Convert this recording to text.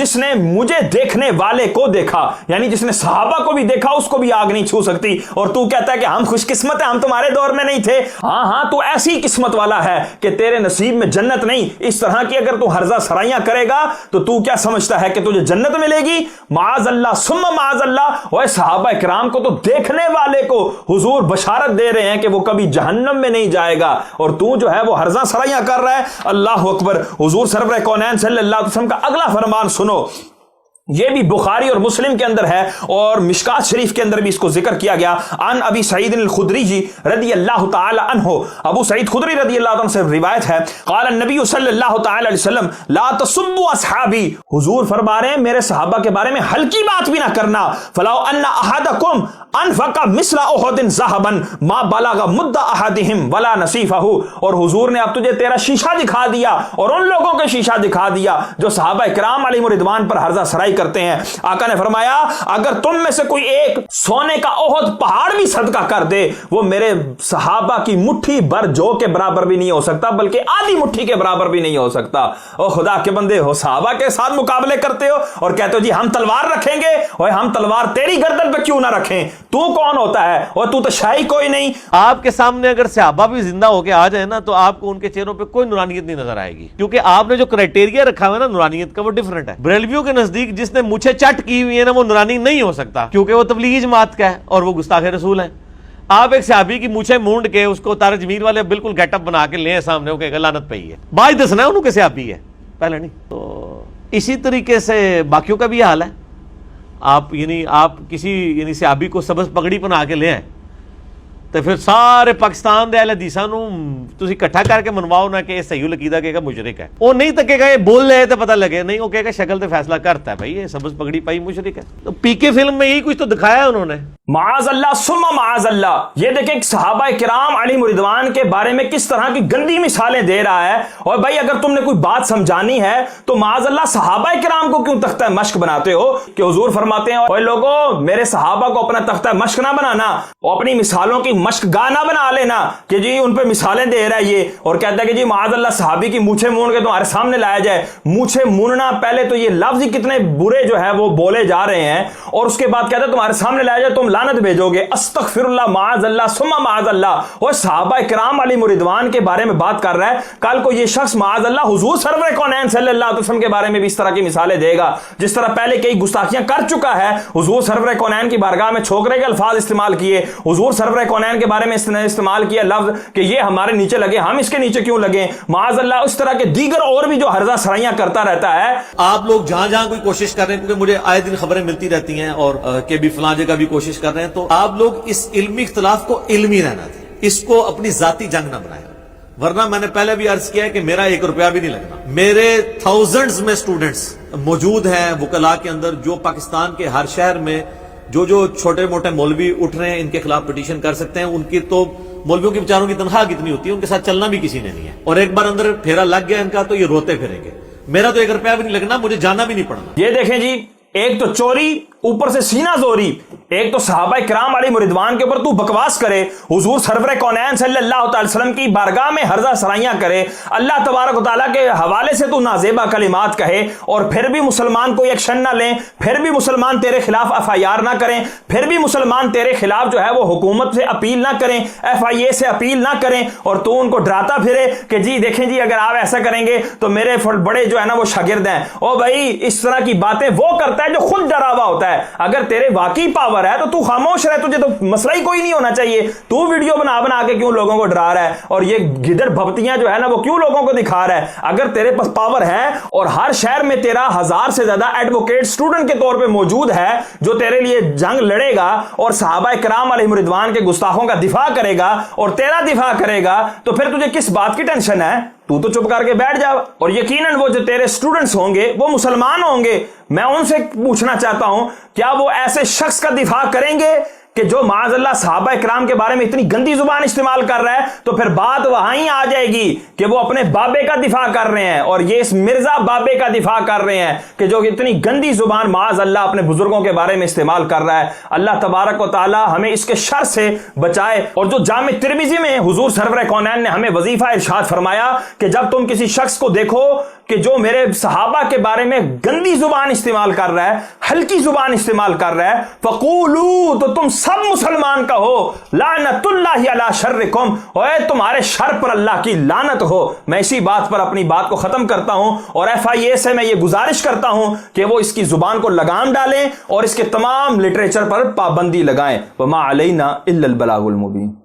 جس نے مجھے دیکھنے والے کو دیکھا، یعنی جس نے صحابہ کو بھی دیکھا اس کو بھی آگ نہیں چھو سکتی، اور تو کہتا ہے کہ ہم خوش قسمت ہیں، ہم تمہارے دور میں نہیں تھے۔ ہاں تو ایسی قسمت والا ہے کہ تیرے نصیب میں جنت نہیں۔ اس طرح کی اگر تو ہرزہ سرائیاں کرے گا تو کیا سمجھتا ہے کہ تجھے جنت ملے گی؟ معاذ اللہ ثم معاذ اللہ۔ اور صحابہ کرام کو تو دیکھنے والے کو حضور بشارت دے رہے ہیں کہ وہ کبھی جہنم میں نہیں جائے گا، اور تو جو ہے وہ ہرزہ سرائیاں کر رہا ہے۔ اللہ اکبر۔ حضور سرور کونین صلی اللہ علیہ وسلم کا اگلا فرمان سنو، یہ بھی بخاری اور مسلم کے اندر ہے، اور مشکات شریف کے اندر بھی اس کو ذکر کیا گیا۔ عن ابی سعید الخدری جی رضی اللہ تعالی عنہ، ابو سعید خدری رضی اللہ عنہ سے روایت ہے، قال النبی صلی اللہ تعالی علیہ وسلم لا تسبوا اصحابی، حضور فرما رہے ہیں میرے صحابہ کے بارے میں ہلکی بات بھی نہ کرنا۔ فلو ان احدکم انفق مثل احد ذهبا ما بلغ مد احدهم ولا نصیفہ، اور حضور نے اب تجھے تیرا شیشہ دکھا دیا اور ان لوگوں کے شیشہ دکھا دیا جو صحابہ کرام علیہم رضوان پر ہرزہ سرائی کرتے ہیں۔ آقا نے فرمایا اگر تم میں سے کوئی ایک سونے کا احد پہاڑ بھی صدقہ کر دے، وہ میرے صحابہ کی مٹھی بھر جو کے برابر بھی نہیں ہو سکتا، بلکہ آدھی مٹھی کے برابر بھی نہیں ہو سکتا۔ او خدا کے بندے ہو، صحابہ کے ساتھ مقابلے کرتے ہو اور کہتے ہو جی ہم تلوار رکھیں گے، اور ہم تلوار تیری گردن پہ کیوں نہ رکھیں؟ تو کون ہوتا ہے؟ اور تو شاہی کوئی نہیں۔ آپ کے سامنے اگر صحابہ بھی زندہ ہو کے آ جائے نا تو آپ کو ان کے چہروں پہ کوئی نورانیت نہیں نظر آئے گی، کیونکہ آپ نے جو کرائٹیریا رکھا ہوا ہے نا نورانیت کا وہ ڈیفرنٹ ہے۔ بریلویوں کے نزدیک جس نے مجھے چٹ کی ہوئی ہے نا وہ نورانی نہیں ہو سکتا، کیونکہ وہ تبلیغی جماعت کا ہے اور وہ گستاخ رسول ہیں۔ آپ ایک صحابی کی مونچھیں مونڈ کے اس کو تارج میر والے بالکل گیٹ اپ بنا کے لیں سامنے، وہ کہے گا لعنت پئی ہے، باج دسنا ہے انہوں کے صحابی ہے، پہلے نہیں۔ تو اسی طریقے سے باقیوں کا بھی یہ حال ہے۔ آپ کسی صحابی کو سبز پگڑی پہنا کے لے آئیں تو پھر سارے پاکستان دے اہل حدیثاں نو تسی اکٹھا کر کے منواؤ نہ کہ یہ صحیح العقیدہ کہے گا مشرک ہے، وہ نہیں تکے گا یہ بول لے تو پتہ لگے، نہیں وہ کہے گا شکل تے فیصلہ کرتا ہے بھائی یہ سبز پگڑی پائی مشرک ہے۔ تو پی کے فلم میں یہی کچھ تو دکھایا انہوں نے۔ معاذ اللہ ثم معاذ اللہ۔ یہ دیکھیں صحابہ کرام علیہم رضوان کے بارے میں کس طرح کی گندی مثالیں دے رہا ہے۔ اور بھائی اگر تم نے کوئی بات سمجھانی ہے تو معاذ اللہ صحابہ کرام کو کیوں تختہ مشق بناتے ہو؟ کہ حضور فرماتے ہیں اوے لوگوں میرے صحابہ کو اپنا تختہ مشق نہ بنانا، اور اپنی مثالوں کی مشق گاہ نہ بنا لینا کہ جی ان پہ مثالیں دے رہا ہے یہ، اور کہتا ہے کہ جی معاذ اللہ صحابی کی مونچھیں مون کے تمہارے سامنے لایا جائے۔ مونچھیں موننا پہلے تو یہ لفظ ہی کتنے برے جو ہے وہ بولے جا رہے ہیں، اور اس کے بعد کہتا ہے تمہارے سامنے لایا جائے تم لعنت بھیجو گے، استغفر اللہ معاذ اللہ ثم معاذ اللہ۔ اور صحابہ کرام علیہم رضوان کے بارے میں بات کر رہا ہے، کل کو یہ شخص معاذ اللہ حضور سرور کونین صلی اللہ علیہ وسلم کے بارے میں بھی اس طرح کی مثالیں دے گا، جس طرح پہلے کئی گستاخیاں کر چکا ہے۔ حضور سرور کونین کی بارگاہ میں چھوکرے کے الفاظ استعمال کیے، حضور سرور کونین کے بارے میں استعمال کیا لفظ کہ یہ ہمارے نیچے لگے، ہم اس کے نیچے کیوں لگیں، معاذ اللہ۔ اس طرح کے دیگر اور بھی جو ہرزہ سرائیاں کرتا رہتا ہے۔ آپ لوگ جہاں جہاں کوئی کوشش کر رہے ہیں، کیونکہ مجھے آئے دن خبریں ملتی رہتی ہیں اور کہ بھی فلاں جگہ بھی کوشش کر رہے ہیں، تو آپ لوگ اس علمی اختلاف کو علمی رہنا تھا، اس کو اپنی ذاتی جنگ نہ بنائیں، ورنہ میں نے پہلے بھی عرض کیا ہے کہ میرا 1 روپیہ بھی نہیں لگنا۔ میرے تھاؤزنڈز میں اسٹوڈنٹس موجود ہیں وکلاء کے اندر، جو پاکستان کے ہر شہر میں جو چھوٹے موٹے مولوی اٹھ رہے ہیں ان کے خلاف پٹیشن کر سکتے ہیں۔ ان کی تو مولویوں کے بیچاروں کی تنخواہ کتنی ہوتی ہے، ان کے ساتھ چلنا بھی کسی نے نہیں ہے، اور ایک بار اندر پھیرا لگ گیا ان کا تو یہ روتے پھریں گے۔ میرا تو 1 روپیہ بھی نہیں لگنا، مجھے جانا بھی نہیں پڑنا۔ یہ دیکھیں جی، ایک تو چوری، اوپر سے سینہ زوری، ایک تو صحابہ کرام علیہ رضوان کے اوپر تو بکواس کرے، حضور سرور کونین صلی اللہ تعالی وسلم کی بارگاہ میں ہرزہ سرائیاں کرے، اللہ تبارک و تعالیٰ کے حوالے سے تو نازیبہ کلمات کہے، اور پھر بھی مسلمان کوئی ایکشن نہ لیں، پھر بھی مسلمان تیرے خلاف FIR نہ کریں، پھر بھی مسلمان تیرے خلاف جو ہے وہ حکومت سے اپیل نہ کریں، FIA سے اپیل نہ کریں، اور تو ان کو ڈراتا پھرے کہ جی دیکھیں جی اگر آپ ایسا کریں گے تو میرے بڑے جو ہے نا وہ شاگرد ہیں۔ او بھائی اس طرح کی باتیں وہ کرتا ہے جو خود ڈرا ہوا ہوتا ہے۔ اگر تیرے واقعی پاور ہے تو خاموش رہ، تجھے تو مسئلہ ہی کوئی نہیں ہونا چاہیے۔ تو ویڈیو بنا کے کیوں لوگوں کو ڈرا رہا ہے، اور یہ گدڑ بھپتیاں جو ہے نا وہ کیوں لوگوں کو دکھا رہا ہے؟ اگر تیرے پاس پاور ہے اور ہر شہر میں تیرا 1000 سے زیادہ ایڈوکیٹ اسٹوڈنٹ کے طور پہ موجود ہے جو تیرے لیے جنگ لڑے گا اور صحابہ کرام علیہم رضوان کے گستاخوں کا دفاع کرے گا اور تیرا دفاع کرے گا، تو پھر تجھے کس بات کی ٹینشن ہے؟ تو چپ کر کے بیٹھ جا، اور یقیناً وہ جو تیرے سٹوڈنٹس ہوں گے وہ مسلمان ہوں گے۔ میں ان سے پوچھنا چاہتا ہوں کیا وہ ایسے شخص کا دفاع کریں گے کہ جو معاذ اللہ صحابہ کرام کے بارے میں اتنی گندی زبان استعمال کر رہا ہے؟ تو پھر بات وہیں آ جائے گی کہ وہ اپنے بابے کا دفاع کر رہے ہیں، اور یہ اس مرزا بابے کا دفاع کر رہے ہیں کہ جو اتنی گندی زبان معاذ اللہ اپنے بزرگوں کے بارے میں استعمال کر رہا ہے۔ اللہ تبارک و تعالی ہمیں اس کے شر سے بچائے۔ اور جو جامع ترمذی میں حضور سرور کونین نے ہمیں وظیفہ ارشاد فرمایا کہ جب تم کسی شخص کو دیکھو کہ جو میرے صحابہ کے بارے میں گندی زبان استعمال کر رہا ہے، ہلکی زبان استعمال کر رہا ہے، فقولو، تو تم سب مسلمان کہو، لعنت اللہ علی شرکم، اے تمہارے شر پر اللہ کی لعنت ہو۔ میں اسی بات پر اپنی بات کو ختم کرتا ہوں، اور FIA سے میں یہ گزارش کرتا ہوں کہ وہ اس کی زبان کو لگام ڈالیں اور اس کے تمام لٹریچر پر پابندی لگائیں۔ وما علینا الا البلاغ المبین۔